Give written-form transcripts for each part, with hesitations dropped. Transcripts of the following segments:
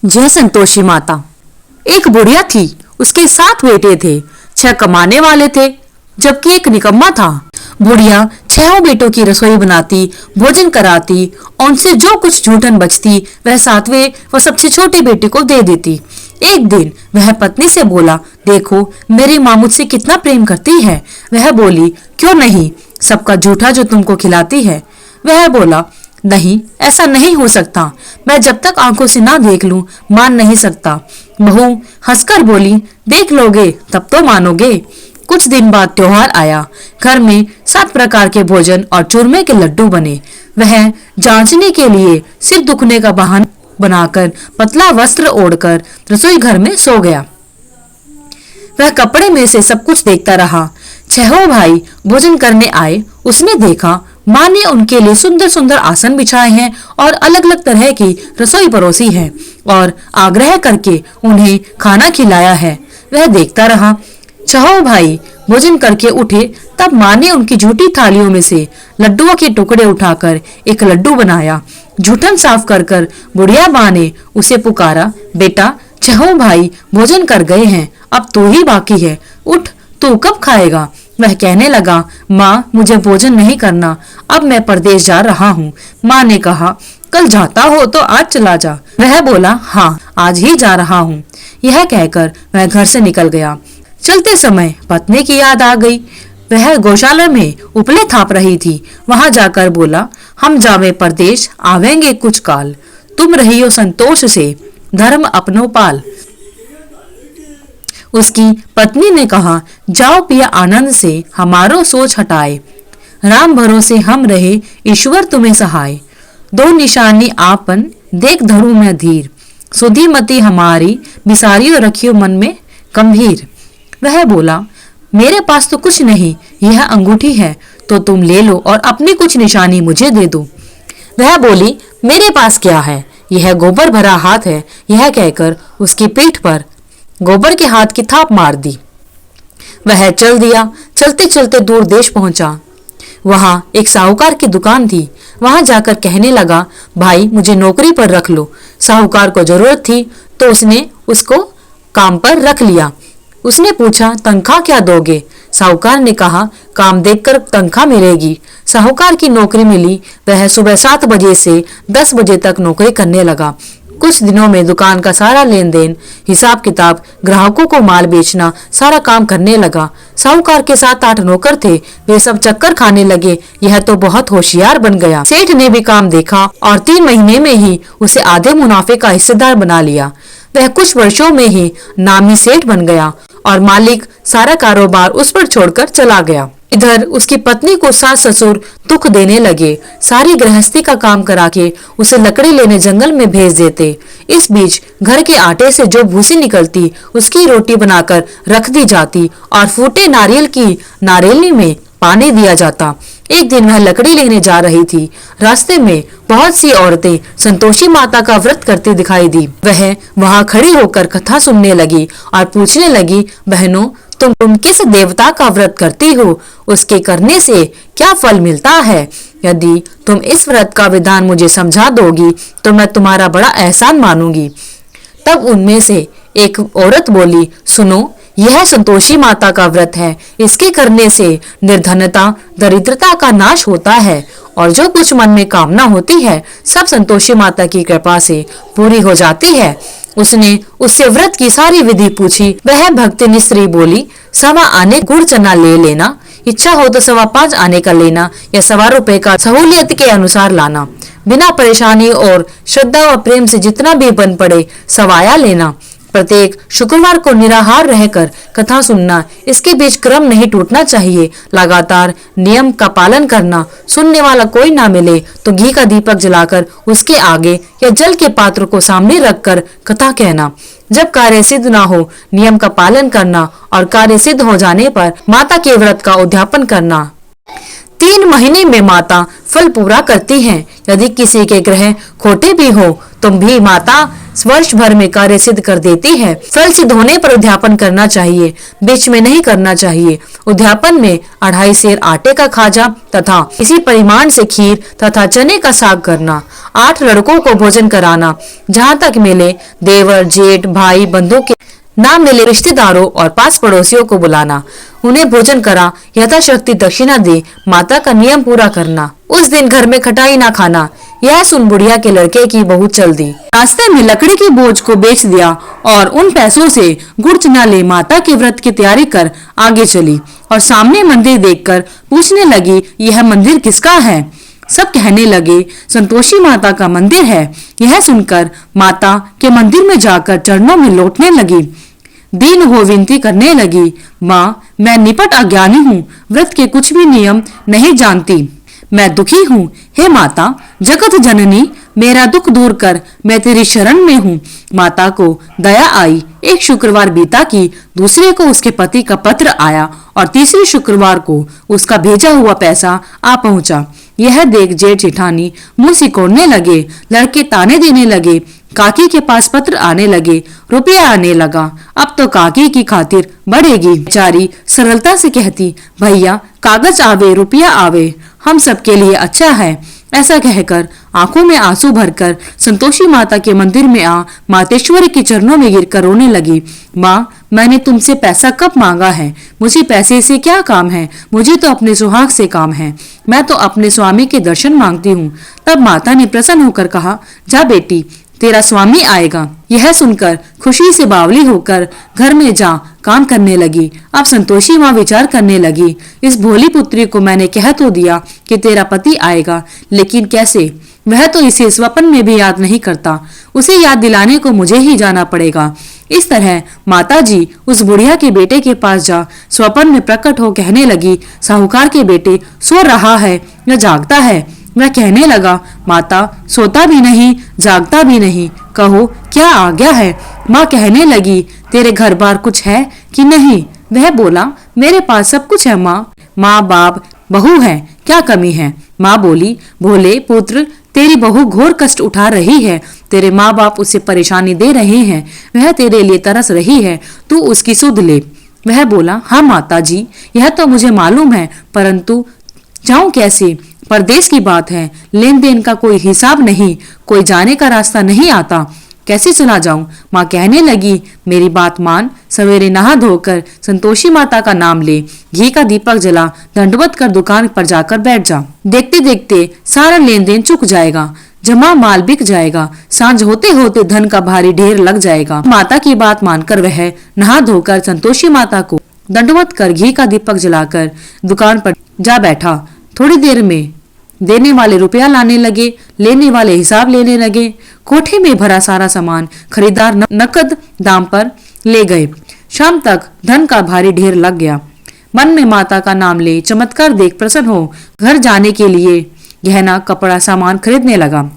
जय संतोषी माता। एक बुढ़िया थी, उसके 7 बेटे थे। 6 कमाने वाले थे जबकि एक निकम्मा था। बुढ़िया 6 बेटों की रसोई बनाती, भोजन कराती और उनसे जो कुछ जूठन बचती वह 7वें व सबसे छोटे बेटे को दे देती। एक दिन वह पत्नी से बोला, देखो मेरी माँ मुझसे कितना प्रेम करती है। वह बोली, क्यों नहीं, सबका जूठा जो तुमको खिलाती है। वह बोला, नहीं, ऐसा नहीं हो सकता, मैं जब तक आंखों से ना देख लूं मान नहीं सकता। बहू हंसकर बोली, देख लोगे तब तो मानोगे। कुछ दिन बाद त्योहार आया। घर में 7 प्रकार के भोजन और चूरमे के लड्डू बने। वह जांचने के लिए सिर दुखने का बहाना बनाकर पतला वस्त्र ओढ़कर रसोई घर में सो गया। वह कपड़े में से सब कुछ देखता रहा। 6 भाई भोजन करने आए। उसने देखा माँ ने उनके लिए सुंदर सुंदर आसन बिछाए हैं और अलग अलग तरह की रसोई परोसी है और आग्रह करके उन्हें खाना खिलाया है। वह देखता रहा। 6 भाई भोजन करके उठे तब माँ ने उनकी झूठी थालियों में से लड्डुओं के टुकड़े उठाकर एक लड्डू बनाया। जूठन साफ कर कर बुढ़िया माँ ने उसे पुकारा, बेटा 6 भाई भोजन कर गए हैं, अब तू ही बाकी है, उठ, तू कब खाएगा। वह कहने लगा, माँ मुझे भोजन नहीं करना, अब मैं परदेश जा रहा हूँ। माँ ने कहा, कल जाता हो तो आज चला जा। वह बोला, हाँ आज ही जा रहा हूँ। यह कहकर वह घर से निकल गया। चलते समय पत्नी की याद आ गई। वह गौशाला में उपले थाप रही थी। वहां जाकर बोला, हम जावे परदेश आवेंगे कुछ काल, तुम रहियो संतोष से धर्म अपनो पाल। उसकी पत्नी ने कहा, जाओ पिया आनंद से हमारो सोच हटाए, राम भरोसे हम रहे ईश्वर तुम्हें सहाय। 2 निशानी आपन देख धरू में धीर, सुधी मति हमारी बिसारियो रखियो मन में गंभीर। वह बोला, मेरे पास तो कुछ नहीं, यह अंगूठी है तो तुम ले लो और अपनी कुछ निशानी मुझे दे दो। वह बोली, मेरे पास क्या है, यह गोबर भरा हाथ है। यह कहकर उसकी पीठ पर गोबर के हाथ की थाप मार दी। वह चल दिया। चलते चलते दूर देश पहुंचा। वहां एक साहूकार की दुकान थी। वहां जाकर कहने लगा, भाई मुझे नौकरी पर रख लो। साहूकार को जरूरत थी तो उसने उसको काम पर रख लिया। उसने पूछा, तनख्वाह क्या दोगे। साहूकार ने कहा, काम देखकर तनख्वाह मिलेगी। साहूकार की नौकरी मिली। वह सुबह 7 बजे से 10 बजे तक नौकरी करने लगा। कुछ दिनों में दुकान का सारा लेन देन, हिसाब किताब, ग्राहकों को माल बेचना, सारा काम करने लगा। साहूकार के 7-8 नौकर थे, वे सब चक्कर खाने लगे। यह तो बहुत होशियार बन गया। सेठ ने भी काम देखा और 3 महीने में ही उसे आधे मुनाफे का हिस्सेदार बना लिया। वह कुछ वर्षों में ही नामी सेठ बन गया और मालिक सारा कारोबार उस पर छोड़कर चला गया। इधर उसकी पत्नी को सास ससुर दुख देने लगे। सारी गृहस्थी का काम करा के उसे लकड़ी लेने जंगल में भेज देते। इस बीच घर के आटे से जो भूसी निकलती उसकी रोटी बनाकर रख दी जाती और फूटे नारियल की नारियली में पानी दिया जाता। एक दिन वह लकड़ी लेने जा रही थी। रास्ते में बहुत सी औरतें संतोषी माता का व्रत करती दिखाई दी। वह वहां खड़ी होकर कथा सुनने लगी और पूछने लगी, बहनों तुम किस देवता का व्रत करती हो, उसके करने से क्या फल मिलता है। यदि तुम इस व्रत का विधान मुझे समझा दोगी तो मैं तुम्हारा बड़ा एहसान मानूंगी। तब उनमें से एक औरत बोली, सुनो, यह संतोषी माता का व्रत है। इसके करने से निर्धनता दरिद्रता का नाश होता है और जो कुछ मन में कामना होती है सब संतोषी माता की कृपा से पूरी हो जाती है। उसने उससे व्रत की सारी विधि पूछी। वह भक्तिनी स्त्री बोली, 1.25 आने गुड़ चना ले लेना, इच्छा हो तो 5.25 आने का लेना या 1.25 रुपए का सहूलियत के अनुसार लाना। बिना परेशानी और श्रद्धा व प्रेम से जितना भी बन पड़े सवाया लेना। प्रत्येक शुक्रवार को निराहार रहकर कथा सुनना। इसके बीच क्रम नहीं टूटना चाहिए। लगातार नियम का पालन करना। सुनने वाला कोई ना मिले तो घी का दीपक जलाकर उसके आगे या जल के पात्र को सामने रखकर कथा कहना। जब कार्य सिद्ध ना हो नियम का पालन करना और कार्य सिद्ध हो जाने पर माता के व्रत का उद्यापन करना। 3 महीने में माता फल पूरा करती है। यदि किसी के ग्रह खोटे भी हो तो भी माता वर्ष भर में कार्य सिद्ध कर देती है। फल सिद्ध होने पर उद्यापन करना चाहिए, बीच में नहीं करना चाहिए। उद्यापन में 2.5 सेर आटे का खाजा तथा इसी परिमाण से खीर तथा चने का साग करना। 8 लड़कों को भोजन कराना, जहाँ तक मिले देवर जेठ भाई बंधु के ना मिले रिश्तेदारों और पास पड़ोसियों को बुलाना, उन्हें भोजन करा, यथाशक्ति दक्षिणा दे, माता का नियम पूरा करना। उस दिन घर में खटाई ना खाना। यह सुन बुढ़िया के लड़के की बहुत चल दी। रास्ते में लकड़ी के बोझ को बेच दिया और उन पैसों से गुड़ चना ले माता के व्रत की तैयारी कर आगे चली और सामने मंदिर देखकर पूछने लगी, यह मंदिर किसका है? सब कहने लगे, संतोषी माता का मंदिर है। यह सुनकर माता के मंदिर में जाकर चरणों में लौटने लगी, दीन हो विनती करने लगी, माँ मैं निपट अज्ञानी हूँ, व्रत के कुछ भी नियम नहीं जानती, मैं दुखी हूँ। हे माता जगत जननी, मेरा दुख दूर कर, मैं तेरी शरण में हूँ। माता को दया आई। एक शुक्रवार बीता कि दूसरे को उसके पति का पत्र आया और तीसरे शुक्रवार को उसका भेजा हुआ पैसा आ पहुंचा। यह देख जेठ जेठानी मुंह सिकोड़ने लगे, लड़के ताने देने लगे। काकी के पास पत्र आने लगे, रुपया आने लगा। अब तो काकी की खातिर बढ़ेगी। बेचारी सरलता से कहती, भैया कागज आवे रुपया आवे, हम सबके लिए अच्छा है। ऐसा कहकर आंखों में आंसू भरकर संतोषी माता के मंदिर में आ मातेश्वरी के चरणों में गिरकर रोने लगी। माँ मैंने तुमसे पैसा कब मांगा है? मुझे पैसे से क्या काम है? मुझे तो अपने सुहाग से काम है। मैं तो अपने स्वामी के दर्शन मांगती हूँ। तब माता ने प्रसन्न होकर कहा, जा बेटी तेरा स्वामी आएगा। यह सुनकर खुशी से बावली होकर घर में जा काम करने लगी। अब संतोषी माँ विचार करने लगी, इस भोली पुत्री को मैंने कह तो दिया कि तेरा पति आएगा, लेकिन कैसे? वह तो इसे स्वप्न में भी याद नहीं करता। उसे याद दिलाने को मुझे ही जाना पड़ेगा। इस तरह माता जी उस बुढ़िया के बेटे के पास जा स्वप्न में प्रकट हो कहने लगी, साहूकार के बेटे सो रहा है या जागता है? वह कहने लगा, माता सोता भी नहीं जागता भी नहीं, कहो क्या आ गया है? माँ कहने लगी, तेरे घर बार कुछ है कि नहीं? वह बोला, मेरे पास सब कुछ है माँ, माँ बाप बहू है, क्या कमी है? माँ बोली, भोले पुत्र तेरी बहू घोर कष्ट उठा रही है, तेरे माँ बाप उसे परेशानी दे रहे हैं, वह तेरे लिए तरस रही है, तू उसकी सुध ले। वह बोला, हाँ माता जी यह तो मुझे मालूम है, परंतु जाऊं कैसे? परदेश की बात है, लेन देन का कोई हिसाब नहीं, कोई जाने का रास्ता नहीं आता, कैसे चला जाऊं? माँ कहने लगी, मेरी बात मान, सवेरे नहा धोकर संतोषी माता का नाम ले, घी का दीपक जला, दंडवत कर दुकान पर जाकर बैठ जा। देखते देखते सारा लेन देन चुक जाएगा, जमा माल बिक जाएगा, सांझ होते होते धन का भारी ढेर लग जाएगा। माता की बात मानकर वह नहा धोकर संतोषी माता को दंडवत कर घी का दीपक जलाकर दुकान पर जा बैठा। थोड़ी देर में देने वाले रुपया लाने लगे, लेने वाले हिसाब लेने लगे। कोठे में भरा सारा सामान खरीदार नकद दाम पर ले गए। शाम तक धन का भारी ढेर लग गया। मन में माता का नाम ले चमत्कार देख प्रसन्न हो घर जाने के लिए गहना कपड़ा सामान खरीदने लगा।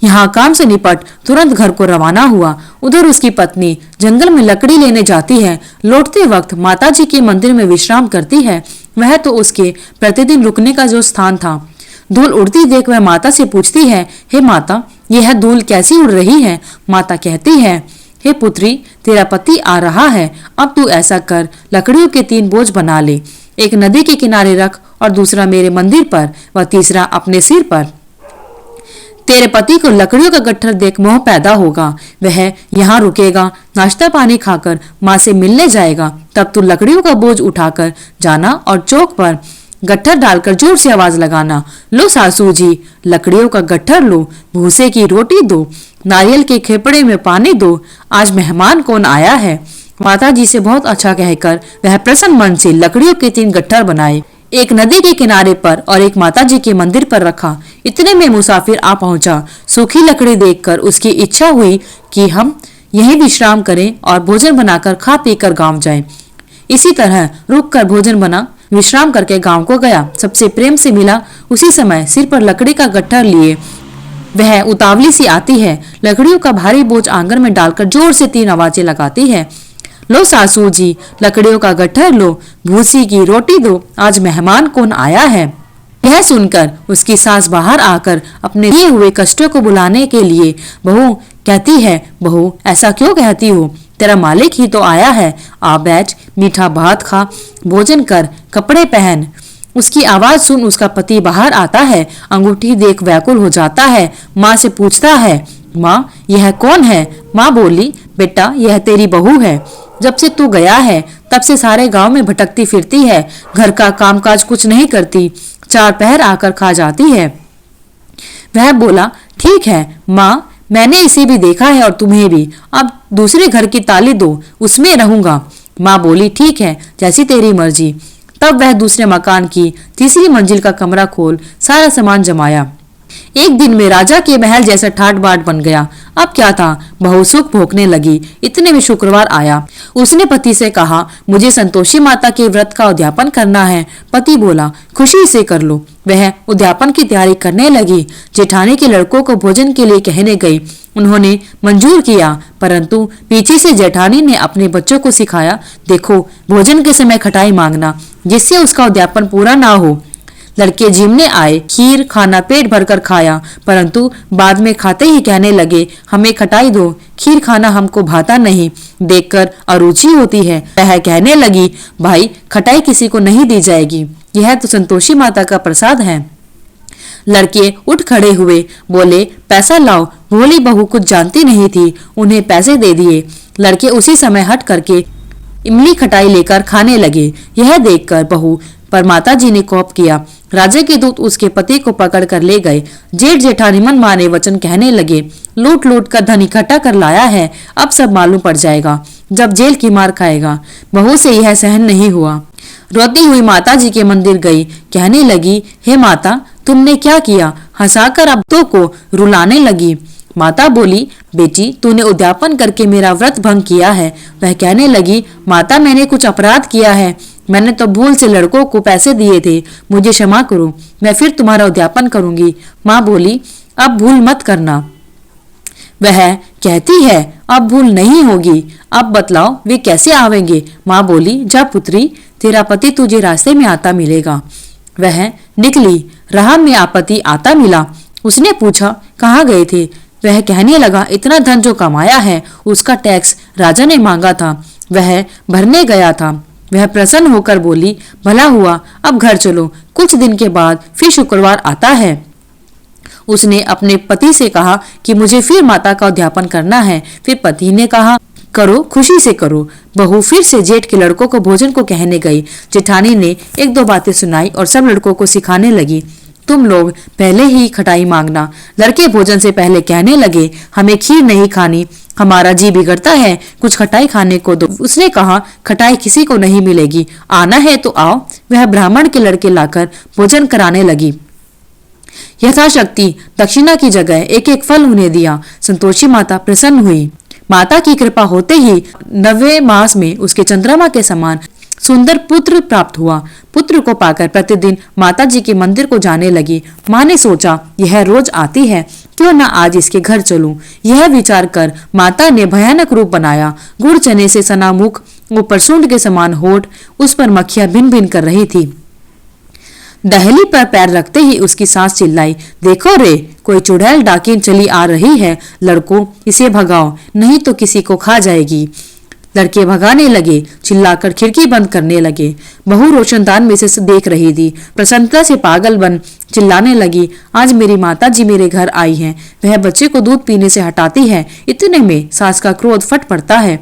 यहाँ काम से निपट तुरंत घर को रवाना हुआ। उधर उसकी पत्नी जंगल में लकड़ी लेने जाती है। लौटते वक्त माता जी के मंदिर में विश्राम करती है। वह तो उसके प्रतिदिन रुकने का जो स्थान था। धूल उड़ती देख वह माता से पूछती है, हे माता यह धूल कैसी उड़ रही है? माता कहती है, हे पुत्री तेरा पति आ रहा है, अब तू ऐसा कर लकड़ियों के 3 बोझ बना ले, एक नदी के किनारे रख और दूसरा मेरे मंदिर पर व तीसरा अपने सिर पर। तेरे पति को लकड़ियों का गट्ठर देख मोह पैदा होगा, वह यहाँ रुकेगा, नाश्ता पानी खाकर माँ से मिलने जाएगा, तब तू लकड़ियों का बोझ उठाकर जाना और चौक पर गट्ठर डालकर जोर से आवाज लगाना, लो सासू जी लकड़ियों का गट्ठर लो, भूसे की रोटी दो, नारियल के खेपड़े में पानी दो, आज मेहमान कौन आया है। माता जी से बहुत अच्छा कहकर वह प्रसन्न मन से लकड़ियों के 3 गट्ठर बनाए, एक नदी के किनारे पर और एक माता जी के मंदिर पर रखा। इतने में मुसाफिर आ पहुंचा। सूखी लकड़ी देखकर उसकी इच्छा हुई कि हम यहीं विश्राम करें और भोजन बनाकर खा पीकर गांव जाएं। इसी तरह रुक कर भोजन बना विश्राम करके गांव को गया। सबसे प्रेम से मिला। उसी समय सिर पर लकड़ी का गट्ठर लिए वह उतावली सी आती है। लकड़ियों का भारी बोझ आंगन में डालकर जोर से 3 आवाजें लगाती है। लो सासू जी, लकड़ियों का गट्ठर लो, भूसी की रोटी दो, आज मेहमान कौन आया है। यह सुनकर उसकी सास बाहर आकर अपने दिए हुए कष्टों को बुलाने के लिए बहू कहती है, बहू ऐसा क्यों कहती हो, तेरा मालिक ही तो आया है, आ बैठ, मीठा भात खा, भोजन कर, कपड़े पहन। उसकी आवाज सुन उसका पति बाहर आता है, अंगूठी देख व्याकुल हो जाता है, माँ से पूछता है, माँ यह कौन है। माँ बोली, बेटा यह तेरी बहू है, जब से तू गया है तब से सारे गांव में भटकती फिरती है, घर का कामकाज कुछ नहीं करती, चार पहर आकर खा जाती है। वह बोला, ठीक है माँ, मैंने इसे भी देखा है और तुम्हें भी, अब दूसरे घर की ताली दो, उसमें रहूंगा। माँ बोली, ठीक है, जैसी तेरी मर्जी। तब वह दूसरे मकान की तीसरी मंजिल का कमरा खोल सारा सामान जमाया। एक दिन में राजा के महल जैसा ठाट बाट बन गया। अब क्या था, बहू सुख भोगने लगी। इतने में शुक्रवार आया। उसने पति से कहा, मुझे संतोषी माता के व्रत का उद्यापन करना है। पति बोला, खुशी से कर लो। वह उद्यापन की तैयारी करने लगी। जेठानी के लड़कों को भोजन के लिए कहने गई। उन्होंने मंजूर किया, परंतु पीछे से जेठानी ने अपने बच्चों को सिखाया, देखो भोजन के समय खटाई मांगना, जिससे उसका उद्यापन पूरा ना हो। लड़के झिमने आए, खीर खाना पेट भरकर खाया, परंतु बाद में खाते ही कहने लगे, हमें खटाई दो, खीर खाना हमको भाता नहीं, देखकर अरुचि होती है। वह कहने लगी, भाई खटाई किसी को नहीं दी जाएगी, यह तो संतोषी माता का प्रसाद है। लड़के उठ खड़े हुए, बोले, पैसा लाओ। भोली बहू कुछ जानती नहीं थी, उन्हें पैसे दे दिए। लड़के उसी समय हट करके इमली खटाई लेकर खाने लगे। यह देखकर बहू पर माता जी ने कोप किया। राजा के दूत उसके पति को पकड़ कर ले गए। जेठ जेठानी मन माने वचन कहने लगे, लूट लूट कर धन इकट्ठा कर लाया है, अब सब मालूम पड़ जाएगा, जब जेल की मार खाएगा। बहू से यह सहन नहीं हुआ। रोती हुई माता जी के मंदिर गई, कहने लगी, हे माता तुमने क्या किया। हंसाकर अब्दों को रुलाने लगी। माता बोली, बेटी तूने उद्यापन करके मेरा व्रत भंग किया है। वह कहने लगी, माता मैंने कुछ अपराध किया है, मैंने तो भूल से लड़कों को पैसे दिए थे, मुझे क्षमा करो, मैं फिर तुम्हारा उद्यापन करूंगी। माँ बोली, अब भूल मत करना। वह कहती है, अब भूल नहीं होगी, अब बतलाओ वे कैसे आवेंगे। माँ बोली, जा पुत्री, तेरा पति तुझे रास्ते में आता मिलेगा। वह निकली, राह में आपत्ति आता मिला। उसने पूछा, कहाँ गए थे। वह कहने लगा, इतना धन जो कमाया है उसका टैक्स राजा ने मांगा था, वह भरने गया था। वह प्रसन्न होकर बोली, भला हुआ, अब घर चलो। कुछ दिन के बाद फिर शुक्रवार आता है। उसने अपने पति से कहा कि मुझे फिर माता का उद्यापन करना है। फिर पति ने कहा, करो, खुशी से करो। बहू फिर से जेठ के लड़कों को भोजन को कहने गई। जेठानी ने एक दो बातें सुनाई और सब लड़कों को सिखाने लगी, तुम लोग पहले ही खटाई मांगना। लड़के भोजन से पहले कहने लगे, हमें खीर नहीं खानी, हमारा जी बिगड़ता है, कुछ खटाई खाने को दो। उसने कहा, खटाई किसी को नहीं मिलेगी, आना है तो आओ। वह ब्राह्मण के लड़के लाकर भोजन कराने लगी। यथाशक्ति दक्षिणा की जगह एक एक फल उन्हें दिया। संतोषी माता प्रसन्न हुई। माता की कृपा होते ही 9वें मास में उसके चंद्रमा के समान सुंदर पुत्र प्राप्त हुआ। पुत्र को पाकर प्रतिदिन माता जी के मंदिर को जाने लगी। माँ ने सोचा, यह रोज आती है, क्यों न आज इसके घर चलूं। यह विचार कर माता ने भयानक रूप बनाया। गुड़ चने से सना मुख, ऊपर सूंड के समान होठ, उस पर मक्खियां भिन भिन कर रही थी। दहली पर पैर रखते ही उसकी सास चिल्लाई, देखो रे, कोई चुड़ैल डाकिन चली आ रही है, लड़कों इसे भगाओ, नहीं तो किसी को खा जाएगी। लड़के भगाने लगे, चिल्लाकर खिड़की बंद करने लगे। बहू रोशनदान में से देख रही थी। प्रसन्नता से पागल बन चिल्लाने लगी, आज मेरी माता जी मेरे घर आई हैं। वह बच्चे को दूध पीने से हटाती है। इतने में सास का क्रोध फट पड़ता है।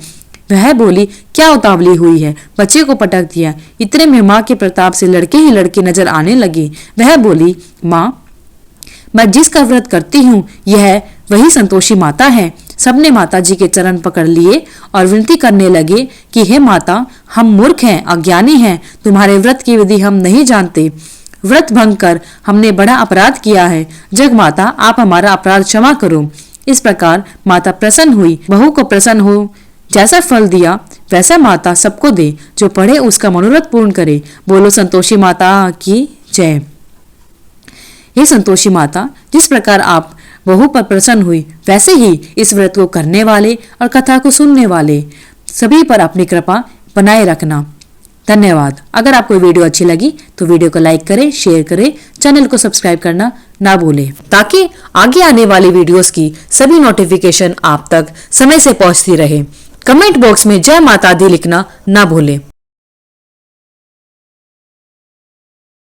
वह बोली, क्या उतावली हुई है, बच्चे को पटक दिया। इतने में माँ के प्रताप से लड़के ही लड़के नजर आने लगे। वह बोली, माँ मैं जिसका व्रत करती हूँ यह वही संतोषी माता है। सबने माता जी के चरण पकड़ लिए और विनती करने लगे कि हे माता, हम मूर्ख हैं, अज्ञानी हैं, तुम्हारे व्रत की विधि हम नहीं जानते। व्रत भंग कर हमने बड़ा अपराध किया है। जग माता, आप हमारा अपराध क्षमा करो। इस प्रकार माता प्रसन्न हुई। बहू को प्रसन्न हो जैसा फल दिया वैसा माता सबको दे, जो पढ़े उसका मनोरथ पूर्ण करे। बोलो संतोषी माता की जय। हे संतोषी माता, जिस प्रकार आप बहू पर प्रसन्न हुई, वैसे ही इस व्रत को करने वाले और कथा को सुनने वाले सभी पर अपनी कृपा बनाए रखना। धन्यवाद। अगर आपको वीडियो अच्छी लगी तो वीडियो को लाइक करें, शेयर करें, चैनल को सब्सक्राइब करना ना भूलें ताकि आगे आने वाली वीडियोस की सभी नोटिफिकेशन आप तक समय से पहुंचती रहे। कमेंट बॉक्स में जय माता दी लिखना ना भूलें।